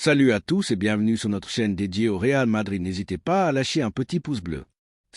Salut à tous et bienvenue sur notre chaîne dédiée au Real Madrid. N'hésitez pas à lâcher un petit pouce bleu.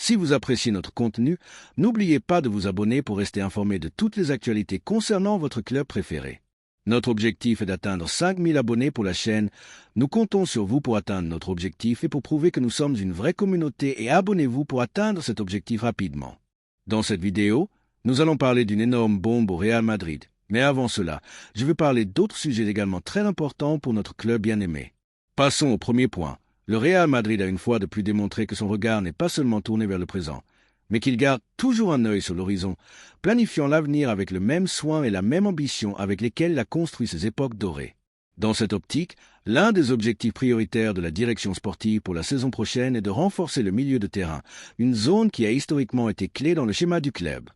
Si vous appréciez notre contenu, n'oubliez pas de vous abonner pour rester informé de toutes les actualités concernant votre club préféré. Notre objectif est d'atteindre 5000 abonnés pour la chaîne. Nous comptons sur vous pour atteindre notre objectif et pour prouver que nous sommes une vraie communauté, et abonnez-vous pour atteindre cet objectif rapidement. Dans cette vidéo, nous allons parler d'une énorme bombe au Real Madrid. Mais avant cela, je veux parler d'autres sujets également très importants pour notre club bien-aimé. Passons au premier point. Le Real Madrid a une fois de plus démontré que son regard n'est pas seulement tourné vers le présent, mais qu'il garde toujours un œil sur l'horizon, planifiant l'avenir avec le même soin et la même ambition avec lesquels il a construit ses époques dorées. Dans cette optique, l'un des objectifs prioritaires de la direction sportive pour la saison prochaine est de renforcer le milieu de terrain, une zone qui a historiquement été clé dans le schéma du club.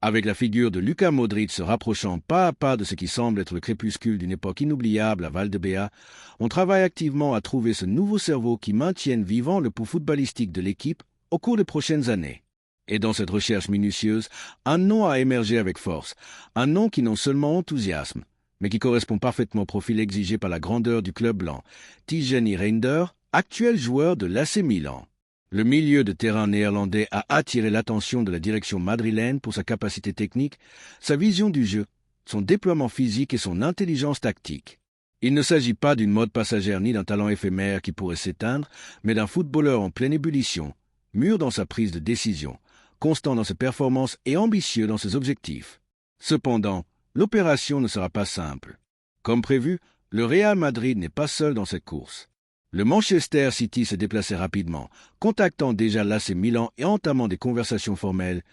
Avec la figure de Luka Modric se rapprochant pas à pas de ce qui semble être le crépuscule d'une époque inoubliable à Valdebea, on travaille activement à trouver ce nouveau cerveau qui maintienne vivant le pouls footballistique de l'équipe au cours des prochaines années. Et dans cette recherche minutieuse, un nom a émergé avec force, un nom qui non seulement enthousiasme, mais qui correspond parfaitement au profil exigé par la grandeur du club blanc, Tijjani Reijnder, actuel joueur de l'AC Milan. Le milieu de terrain néerlandais a attiré l'attention de la direction madrilène pour sa capacité technique, sa vision du jeu, son déploiement physique et son intelligence tactique. Il ne s'agit pas d'une mode passagère ni d'un talent éphémère qui pourrait s'éteindre, mais d'un footballeur en pleine ébullition, mûr dans sa prise de décision, constant dans ses performances et ambitieux dans ses objectifs. Cependant, l'opération ne sera pas simple. Comme prévu, le Real Madrid n'est pas seul dans cette course. Le Manchester City s'est déplacé rapidement, contactant déjà l'AC Milan et entamant des conversations formelles,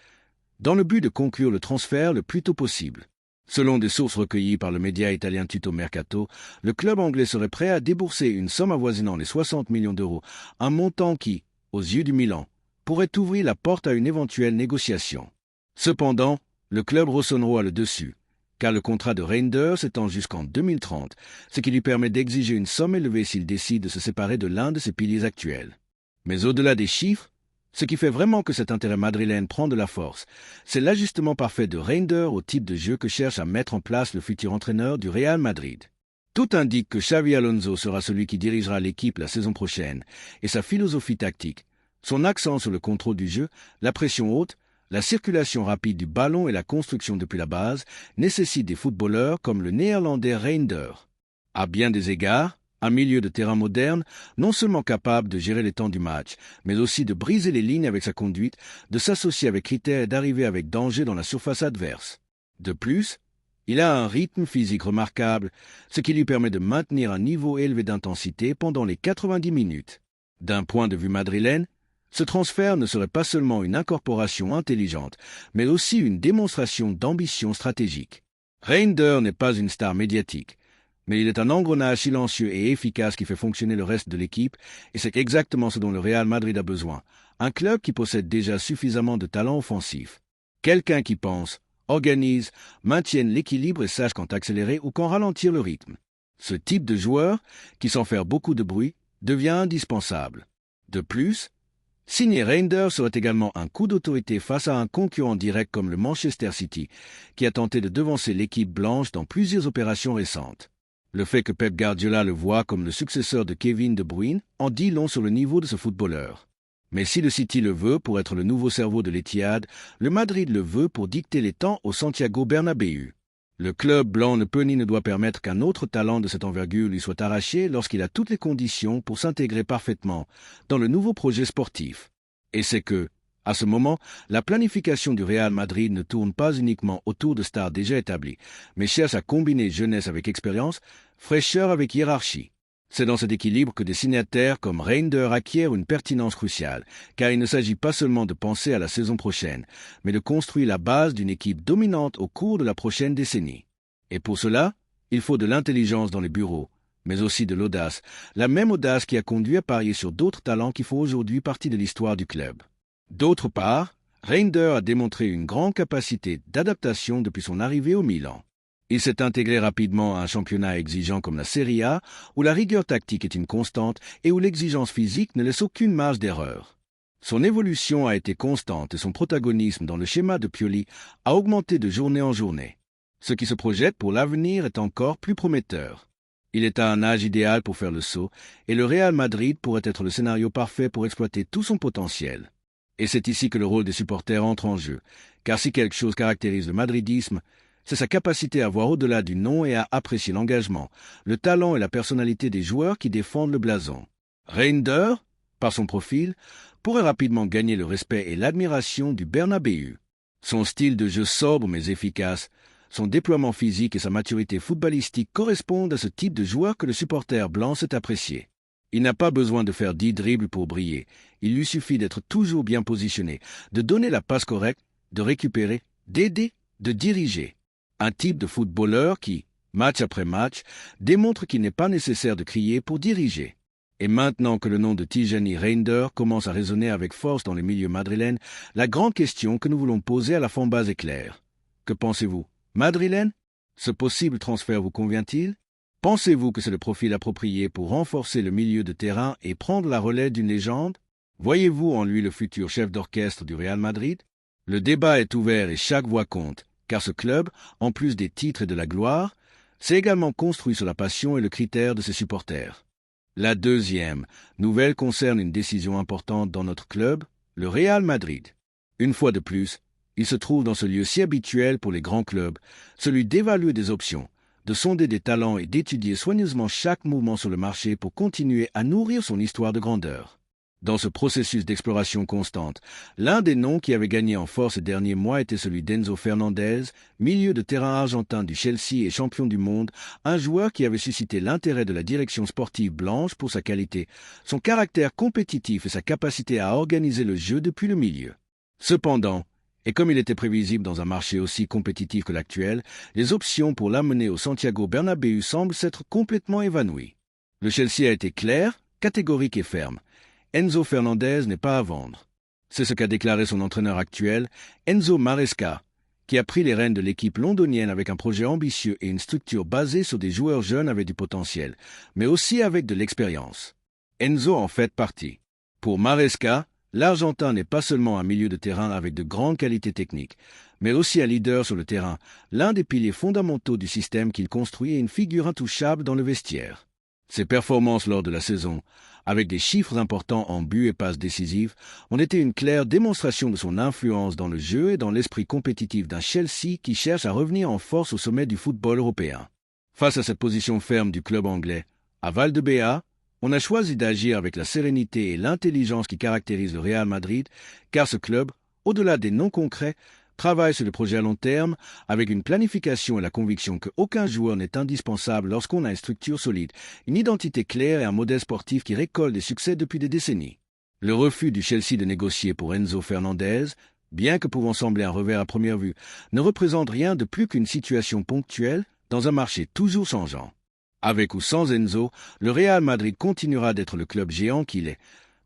dans le but de conclure le transfert le plus tôt possible. Selon des sources recueillies par le média italien Tutto Mercato, le club anglais serait prêt à débourser une somme avoisinant les 60 millions d'euros, un montant qui, aux yeux du Milan, pourrait ouvrir la porte à une éventuelle négociation. Cependant, le club rossonero a le dessus, car le contrat de Reijnder s'étend jusqu'en 2030, ce qui lui permet d'exiger une somme élevée s'il décide de se séparer de l'un de ses piliers actuels. Mais au-delà des chiffres, ce qui fait vraiment que cet intérêt madrilène prend de la force, c'est l'ajustement parfait de Reijnder au type de jeu que cherche à mettre en place le futur entraîneur du Real Madrid. Tout indique que Xavi Alonso sera celui qui dirigera l'équipe la saison prochaine, et sa philosophie tactique, son accent sur le contrôle du jeu, la pression haute, la circulation rapide du ballon et la construction depuis la base nécessitent des footballeurs comme le néerlandais Reijnder. À bien des égards, un milieu de terrain moderne, non seulement capable de gérer les temps du match, mais aussi de briser les lignes avec sa conduite, de s'associer avec critères et d'arriver avec danger dans la surface adverse. De plus, il a un rythme physique remarquable, ce qui lui permet de maintenir un niveau élevé d'intensité pendant les 90 minutes. D'un point de vue madrilène, ce transfert ne serait pas seulement une incorporation intelligente, mais aussi une démonstration d'ambition stratégique. Reijnder n'est pas une star médiatique, mais il est un engrenage silencieux et efficace qui fait fonctionner le reste de l'équipe, et c'est exactement ce dont le Real Madrid a besoin. Un club qui possède déjà suffisamment de talent offensif. Quelqu'un qui pense, organise, maintienne l'équilibre et sache quand accélérer ou quand ralentir le rythme. Ce type de joueur, qui sans faire beaucoup de bruit, devient indispensable. De plus, signer Reijnder serait également un coup d'autorité face à un concurrent direct comme le Manchester City, qui a tenté de devancer l'équipe blanche dans plusieurs opérations récentes. Le fait que Pep Guardiola le voit comme le successeur de Kevin De Bruyne en dit long sur le niveau de ce footballeur. Mais si le City le veut pour être le nouveau cerveau de l'Etihad, le Madrid le veut pour dicter les temps au Santiago Bernabéu. Le club blanc ne peut ni ne doit permettre qu'un autre talent de cette envergure lui soit arraché lorsqu'il a toutes les conditions pour s'intégrer parfaitement dans le nouveau projet sportif. Et c'est que, à ce moment, la planification du Real Madrid ne tourne pas uniquement autour de stars déjà établies, mais cherche à combiner jeunesse avec expérience, fraîcheur avec hiérarchie. C'est dans cet équilibre que des signataires comme Reijnder acquièrent une pertinence cruciale, car il ne s'agit pas seulement de penser à la saison prochaine, mais de construire la base d'une équipe dominante au cours de la prochaine décennie. Et pour cela, il faut de l'intelligence dans les bureaux, mais aussi de l'audace, la même audace qui a conduit à parier sur d'autres talents qui font aujourd'hui partie de l'histoire du club. D'autre part, Reijnder a démontré une grande capacité d'adaptation depuis son arrivée au Milan. Il s'est intégré rapidement à un championnat exigeant comme la Serie A, où la rigueur tactique est une constante et où l'exigence physique ne laisse aucune marge d'erreur. Son évolution a été constante et son protagonisme dans le schéma de Pioli a augmenté de journée en journée. Ce qui se projette pour l'avenir est encore plus prometteur. Il est à un âge idéal pour faire le saut, et le Real Madrid pourrait être le scénario parfait pour exploiter tout son potentiel. Et c'est ici que le rôle des supporters entre en jeu, car si quelque chose caractérise le madridisme, c'est sa capacité à voir au-delà du nom et à apprécier l'engagement, le talent et la personnalité des joueurs qui défendent le blason. Reinders, par son profil, pourrait rapidement gagner le respect et l'admiration du Bernabéu. Son style de jeu sobre mais efficace, son déploiement physique et sa maturité footballistique correspondent à ce type de joueur que le supporter blanc sait apprécier. Il n'a pas besoin de faire 10 dribbles pour briller, il lui suffit d'être toujours bien positionné, de donner la passe correcte, de récupérer, d'aider, de diriger. Un type de footballeur qui, match après match, démontre qu'il n'est pas nécessaire de crier pour diriger. Et maintenant que le nom de Tijani Reinders commence à résonner avec force dans les milieux madrilènes, la grande question que nous voulons poser à la fanbase est claire. Que pensez-vous, madrilène? Ce possible transfert vous convient-il? Pensez-vous que c'est le profil approprié pour renforcer le milieu de terrain et prendre la relève d'une légende? Voyez-vous en lui le futur chef d'orchestre du Real Madrid? Le débat est ouvert et chaque voix compte, car ce club, en plus des titres et de la gloire, s'est également construit sur la passion et le critère de ses supporters. La deuxième nouvelle concerne une décision importante dans notre club, le Real Madrid. Une fois de plus, il se trouve dans ce lieu si habituel pour les grands clubs, celui d'évaluer des options, de sonder des talents et d'étudier soigneusement chaque mouvement sur le marché pour continuer à nourrir son histoire de grandeur. Dans ce processus d'exploration constante, l'un des noms qui avait gagné en force ces derniers mois était celui d'Enzo Fernandez, milieu de terrain argentin du Chelsea et champion du monde, un joueur qui avait suscité l'intérêt de la direction sportive blanche pour sa qualité, son caractère compétitif et sa capacité à organiser le jeu depuis le milieu. Cependant, et comme il était prévisible dans un marché aussi compétitif que l'actuel, les options pour l'amener au Santiago Bernabéu semblent s'être complètement évanouies. Le Chelsea a été clair, catégorique et ferme. Enzo Fernandez n'est pas à vendre. C'est ce qu'a déclaré son entraîneur actuel, Enzo Maresca, qui a pris les rênes de l'équipe londonienne avec un projet ambitieux et une structure basée sur des joueurs jeunes avec du potentiel, mais aussi avec de l'expérience. Enzo en fait partie. Pour Maresca, l'Argentin n'est pas seulement un milieu de terrain avec de grandes qualités techniques, mais aussi un leader sur le terrain, l'un des piliers fondamentaux du système qu'il construit et une figure intouchable dans le vestiaire. Ses performances lors de la saison, avec des chiffres importants en buts et passes décisives, ont été une claire démonstration de son influence dans le jeu et dans l'esprit compétitif d'un Chelsea qui cherche à revenir en force au sommet du football européen. Face à cette position ferme du club anglais, à Valdebea, on a choisi d'agir avec la sérénité et l'intelligence qui caractérisent le Real Madrid, car ce club, au-delà des noms concrets, travaille sur le projet à long terme avec une planification et la conviction qu'aucun joueur n'est indispensable lorsqu'on a une structure solide, une identité claire et un modèle sportif qui récolte des succès depuis des décennies. Le refus du Chelsea de négocier pour Enzo Fernandez, bien que pouvant sembler un revers à première vue, ne représente rien de plus qu'une situation ponctuelle dans un marché toujours changeant. Avec ou sans Enzo, le Real Madrid continuera d'être le club géant qu'il est,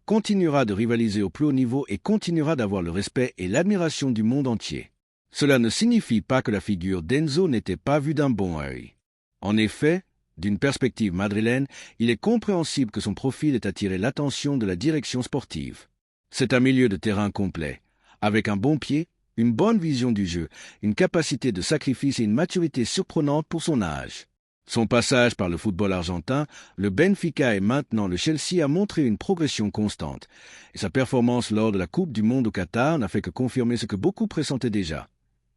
continuera de rivaliser au plus haut niveau et continuera d'avoir le respect et l'admiration du monde entier. Cela ne signifie pas que la figure d'Enzo n'était pas vue d'un bon œil. En effet, d'une perspective madrilène, il est compréhensible que son profil ait attiré l'attention de la direction sportive. C'est un milieu de terrain complet, avec un bon pied, une bonne vision du jeu, une capacité de sacrifice et une maturité surprenante pour son âge. Son passage par le football argentin, le Benfica et maintenant le Chelsea a montré une progression constante, et sa performance lors de la Coupe du Monde au Qatar n'a fait que confirmer ce que beaucoup pressentaient déjà.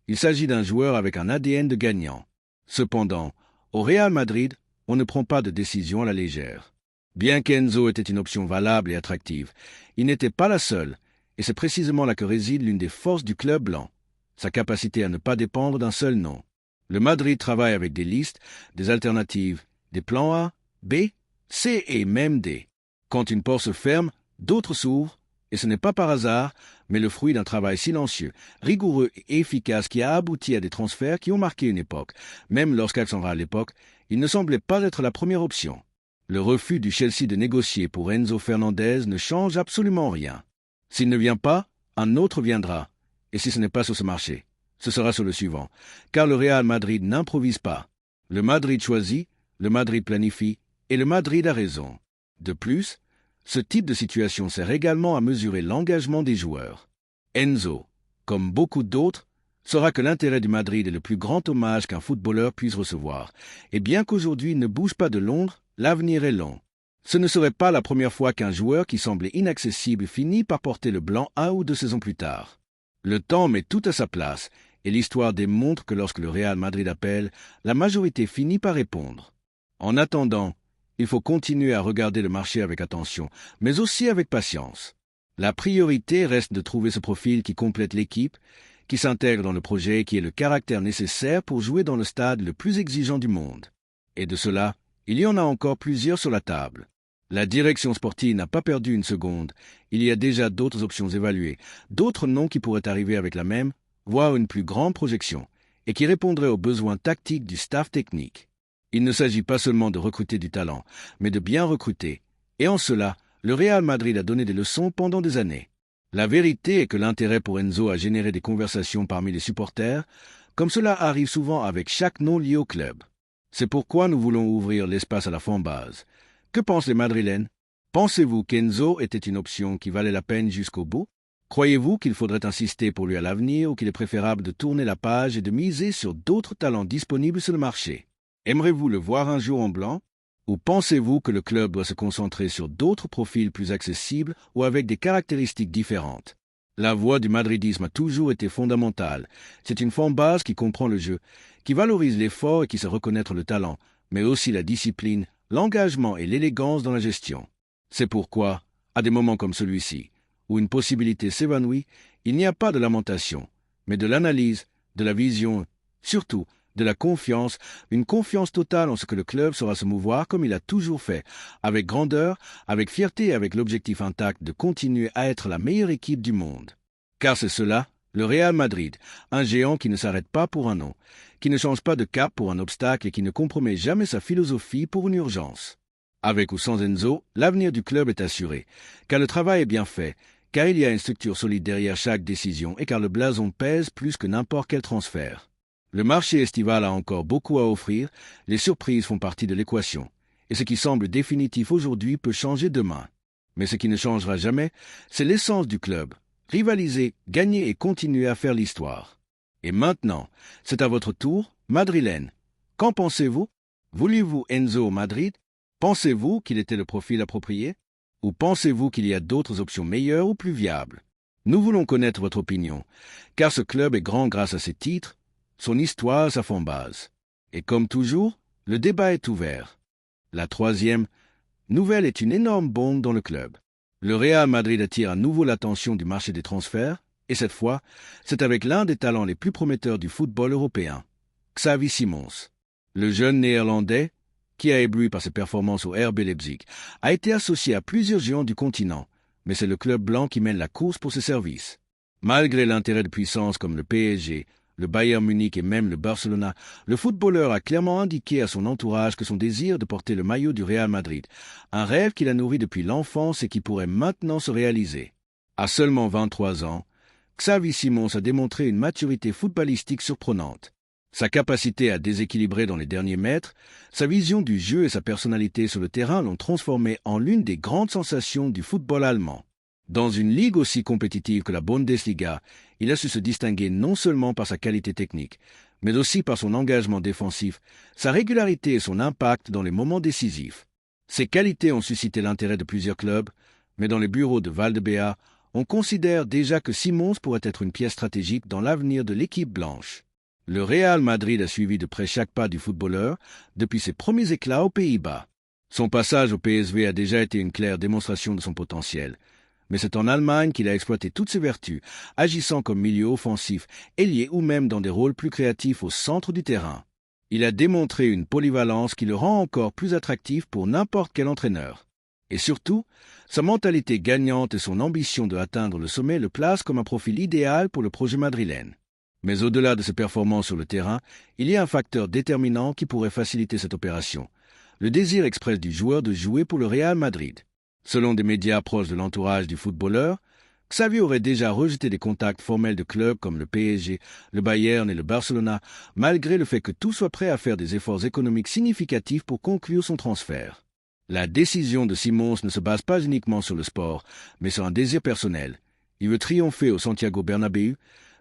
Il s'agit d'un joueur avec un ADN de gagnant. Cependant, au Real Madrid, on ne prend pas de décision à la légère. Bien qu'Enzo était une option valable et attractive, il n'était pas la seule, et c'est précisément là que réside l'une des forces du club blanc, sa capacité à ne pas dépendre d'un seul nom. Le Madrid travaille avec des listes, des alternatives, des plans A, B, C et même D. Quand une porte se ferme, d'autres s'ouvrent, et ce n'est pas par hasard, mais le fruit d'un travail silencieux, rigoureux et efficace qui a abouti à des transferts qui ont marqué une époque. Même lorsqu'Alexandra à l'époque, il ne semblait pas être la première option. Le refus du Chelsea de négocier pour Enzo Fernandez ne change absolument rien. S'il ne vient pas, un autre viendra, et si ce n'est pas sur ce marché, ce sera sur le suivant, car le Real Madrid n'improvise pas. Le Madrid choisit, le Madrid planifie, et le Madrid a raison. De plus, ce type de situation sert également à mesurer l'engagement des joueurs. Enzo, comme beaucoup d'autres, saura que l'intérêt du Madrid est le plus grand hommage qu'un footballeur puisse recevoir. Et bien qu'aujourd'hui il ne bouge pas de Londres, l'avenir est long. Ce ne serait pas la première fois qu'un joueur qui semblait inaccessible finit par porter le blanc 1 ou 2 saisons plus tard. Le temps met tout à sa place, et l'histoire démontre que lorsque le Real Madrid appelle, la majorité finit par répondre. En attendant, il faut continuer à regarder le marché avec attention, mais aussi avec patience. La priorité reste de trouver ce profil qui complète l'équipe, qui s'intègre dans le projet et qui ait le caractère nécessaire pour jouer dans le stade le plus exigeant du monde. Et de cela, il y en a encore plusieurs sur la table. La direction sportive n'a pas perdu une seconde. Il y a déjà d'autres options évaluées, d'autres noms qui pourraient arriver avec la même, voire une plus grande projection, et qui répondraient aux besoins tactiques du staff technique. Il ne s'agit pas seulement de recruter du talent, mais de bien recruter. Et en cela, le Real Madrid a donné des leçons pendant des années. La vérité est que l'intérêt pour Enzo a généré des conversations parmi les supporters, comme cela arrive souvent avec chaque nom lié au club. C'est pourquoi nous voulons ouvrir l'espace à la fanbase. Que pensent les Madrilènes? Pensez-vous qu'Enzo était une option qui valait la peine jusqu'au bout? Croyez-vous qu'il faudrait insister pour lui à l'avenir ou qu'il est préférable de tourner la page et de miser sur d'autres talents disponibles sur le marché? Aimerez-vous le voir un jour en blanc? Ou pensez-vous que le club doit se concentrer sur d'autres profils plus accessibles ou avec des caractéristiques différentes? La voix du madridisme a toujours été fondamentale. C'est une fanbase qui comprend le jeu, qui valorise l'effort et qui sait reconnaître le talent, mais aussi la discipline, l'engagement et l'élégance dans la gestion. C'est pourquoi, à des moments comme celui-ci, où une possibilité s'évanouit, il n'y a pas de lamentation, mais de l'analyse, de la vision, surtout de la confiance, une confiance totale en ce que le club saura se mouvoir comme il a toujours fait, avec grandeur, avec fierté et avec l'objectif intact de continuer à être la meilleure équipe du monde. Car c'est cela, le Real Madrid, un géant qui ne s'arrête pas pour un nom, qui ne change pas de cap pour un obstacle et qui ne compromet jamais sa philosophie pour une urgence. Avec ou sans Enzo, l'avenir du club est assuré, car le travail est bien fait, car il y a une structure solide derrière chaque décision et car le blason pèse plus que n'importe quel transfert. Le marché estival a encore beaucoup à offrir, les surprises font partie de l'équation, et ce qui semble définitif aujourd'hui peut changer demain. Mais ce qui ne changera jamais, c'est l'essence du club, rivaliser, gagner et continuer à faire l'histoire. Et maintenant, c'est à votre tour, Madrilène. Qu'en pensez-vous? Vouliez-vous Enzo au Madrid? Pensez-vous qu'il était le profil approprié? Ou pensez-vous qu'il y a d'autres options meilleures ou plus viables? Nous voulons connaître votre opinion, car ce club est grand grâce à ses titres, son histoire, sa fanbase. Et comme toujours, le débat est ouvert. La troisième nouvelle est une énorme bombe dans le club. Le Real Madrid attire à nouveau l'attention du marché des transferts, et cette fois, c'est avec l'un des talents les plus prometteurs du football européen, Xavi Simons. Le jeune néerlandais, qui a ébloui par ses performances au RB Leipzig, a été associé à plusieurs géants du continent, mais c'est le club blanc qui mène la course pour ses services. Malgré l'intérêt de puissance comme le PSG, le Bayern Munich et même le Barcelona, le footballeur a clairement indiqué à son entourage que son désir de porter le maillot du Real Madrid, un rêve qu'il a nourri depuis l'enfance et qui pourrait maintenant se réaliser. À seulement 23 ans, Xavi Simons a démontré une maturité footballistique surprenante. Sa capacité à déséquilibrer dans les derniers mètres, sa vision du jeu et sa personnalité sur le terrain l'ont transformé en l'une des grandes sensations du football allemand. Dans une ligue aussi compétitive que la Bundesliga, il a su se distinguer non seulement par sa qualité technique, mais aussi par son engagement défensif, sa régularité et son impact dans les moments décisifs. Ces qualités ont suscité l'intérêt de plusieurs clubs, mais dans les bureaux de Valdebea, on considère déjà que Simons pourrait être une pièce stratégique dans l'avenir de l'équipe blanche. Le Real Madrid a suivi de près chaque pas du footballeur depuis ses premiers éclats aux Pays-Bas. Son passage au PSV a déjà été une claire démonstration de son potentiel. Mais c'est en Allemagne qu'il a exploité toutes ses vertus, agissant comme milieu offensif, ailier ou même dans des rôles plus créatifs au centre du terrain. Il a démontré une polyvalence qui le rend encore plus attractif pour n'importe quel entraîneur. Et surtout, sa mentalité gagnante et son ambition de atteindre le sommet le placent comme un profil idéal pour le projet madrilène. Mais au-delà de ses performances sur le terrain, il y a un facteur déterminant qui pourrait faciliter cette opération. Le désir express du joueur de jouer pour le Real Madrid. Selon des médias proches de l'entourage du footballeur, Xavi aurait déjà rejeté des contacts formels de clubs comme le PSG, le Bayern et le Barcelona, malgré le fait que tout soit prêt à faire des efforts économiques significatifs pour conclure son transfert. La décision de Simons ne se base pas uniquement sur le sport, mais sur un désir personnel. Il veut triompher au Santiago Bernabéu,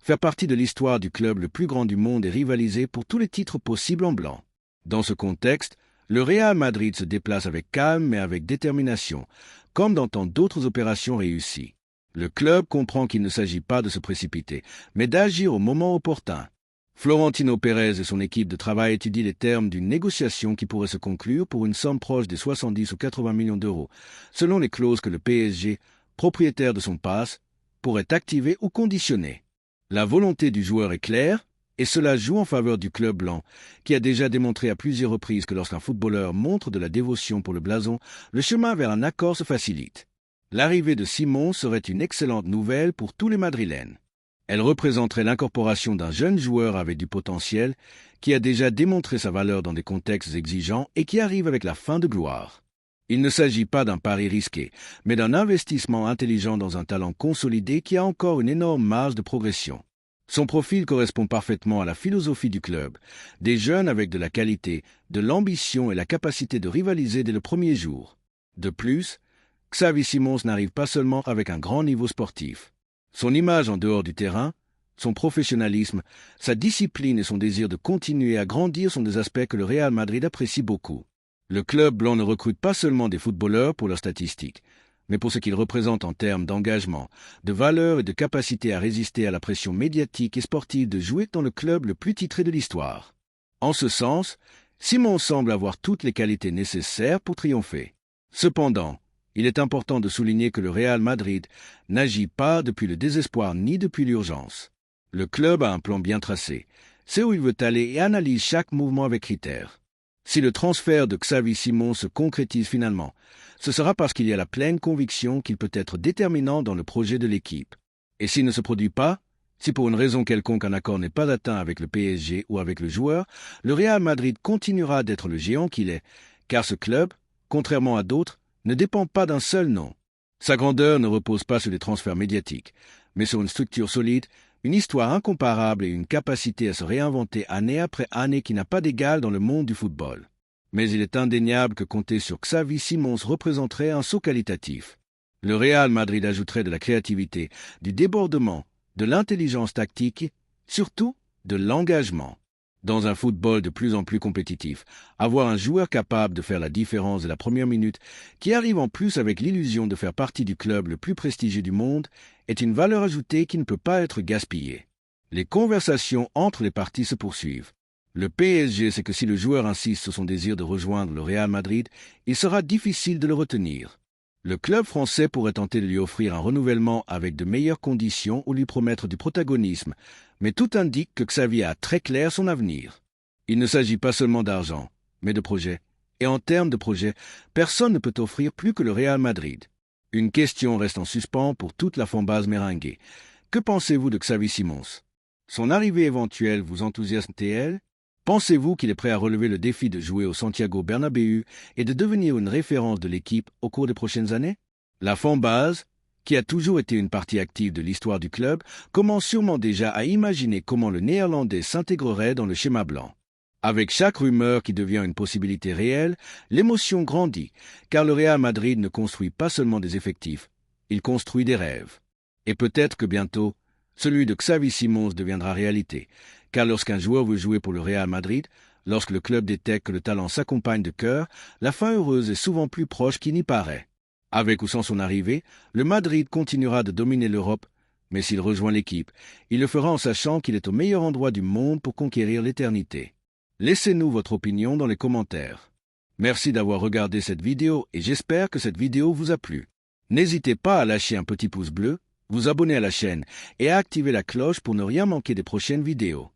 faire partie de l'histoire du club le plus grand du monde et rivaliser pour tous les titres possibles en blanc. Dans ce contexte, le Real Madrid se déplace avec calme mais avec détermination, comme dans tant d'autres opérations réussies. Le club comprend qu'il ne s'agit pas de se précipiter, mais d'agir au moment opportun. Florentino Pérez et son équipe de travail étudient les termes d'une négociation qui pourrait se conclure pour une somme proche des 70 ou 80 millions d'euros, selon les clauses que le PSG, propriétaire de son pass, pourrait activer ou conditionner. La volonté du joueur est claire, et cela joue en faveur du club blanc, qui a déjà démontré à plusieurs reprises que lorsqu'un footballeur montre de la dévotion pour le blason, le chemin vers un accord se facilite. L'arrivée de Simon serait une excellente nouvelle pour tous les Madrilènes. Elle représenterait l'incorporation d'un jeune joueur avec du potentiel, qui a déjà démontré sa valeur dans des contextes exigeants et qui arrive avec la fin de gloire. Il ne s'agit pas d'un pari risqué, mais d'un investissement intelligent dans un talent consolidé qui a encore une énorme marge de progression. Son profil correspond parfaitement à la philosophie du club, des jeunes avec de la qualité, de l'ambition et la capacité de rivaliser dès le premier jour. De plus, Xavi Simons n'arrive pas seulement avec un grand niveau sportif. Son image en dehors du terrain, son professionnalisme, sa discipline et son désir de continuer à grandir sont des aspects que le Real Madrid apprécie beaucoup. Le club blanc ne recrute pas seulement des footballeurs pour leurs statistiques, mais pour ce qu'ils représentent en termes d'engagement, de valeur et de capacité à résister à la pression médiatique et sportive de jouer dans le club le plus titré de l'histoire. En ce sens, Simon semble avoir toutes les qualités nécessaires pour triompher. Cependant, il est important de souligner que le Real Madrid n'agit pas depuis le désespoir ni depuis l'urgence. Le club a un plan bien tracé, sait où il veut aller et analyse chaque mouvement avec critère. Si le transfert de Xavi Simons se concrétise finalement, ce sera parce qu'il y a la pleine conviction qu'il peut être déterminant dans le projet de l'équipe. Et s'il ne se produit pas, si pour une raison quelconque un accord n'est pas atteint avec le PSG ou avec le joueur, le Real Madrid continuera d'être le géant qu'il est, car ce club, contrairement à d'autres, ne dépend pas d'un seul nom. Sa grandeur ne repose pas sur des transferts médiatiques, mais sur une structure solide, une histoire incomparable et une capacité à se réinventer année après année qui n'a pas d'égal dans le monde du football. Mais il est indéniable que compter sur Xavi Simons représenterait un saut qualitatif. Le Real Madrid ajouterait de la créativité, du débordement, de l'intelligence tactique, surtout de l'engagement. Dans un football de plus en plus compétitif, avoir un joueur capable de faire la différence de la première minute, qui arrive en plus avec l'illusion de faire partie du club le plus prestigieux du monde, est une valeur ajoutée qui ne peut pas être gaspillée. Les conversations entre les parties se poursuivent. Le PSG sait que si le joueur insiste sur son désir de rejoindre le Real Madrid, il sera difficile de le retenir. Le club français pourrait tenter de lui offrir un renouvellement avec de meilleures conditions ou lui promettre du protagonisme, mais tout indique que Xavi a très clair son avenir. Il ne s'agit pas seulement d'argent, mais de projet. Et en termes de projet, personne ne peut offrir plus que le Real Madrid. Une question reste en suspens pour toute la fanbase merengue. Que pensez-vous de Xavi Simons? Son arrivée éventuelle vous enthousiasme-t-elle? Pensez-vous qu'il est prêt à relever le défi de jouer au Santiago Bernabéu et de devenir une référence de l'équipe au cours des prochaines années? La fanbase, qui a toujours été une partie active de l'histoire du club, commence sûrement déjà à imaginer comment le Néerlandais s'intégrerait dans le schéma blanc. Avec chaque rumeur qui devient une possibilité réelle, l'émotion grandit, car le Real Madrid ne construit pas seulement des effectifs, il construit des rêves. Et peut-être que bientôt, celui de Xavi Simons deviendra réalité, car lorsqu'un joueur veut jouer pour le Real Madrid, lorsque le club détecte que le talent s'accompagne de cœur, la fin heureuse est souvent plus proche qu'il n'y paraît. Avec ou sans son arrivée, le Madrid continuera de dominer l'Europe, mais s'il rejoint l'équipe, il le fera en sachant qu'il est au meilleur endroit du monde pour conquérir l'éternité. Laissez-nous votre opinion dans les commentaires. Merci d'avoir regardé cette vidéo et j'espère que cette vidéo vous a plu. N'hésitez pas à lâcher un petit pouce bleu, vous abonner à la chaîne et à activer la cloche pour ne rien manquer des prochaines vidéos.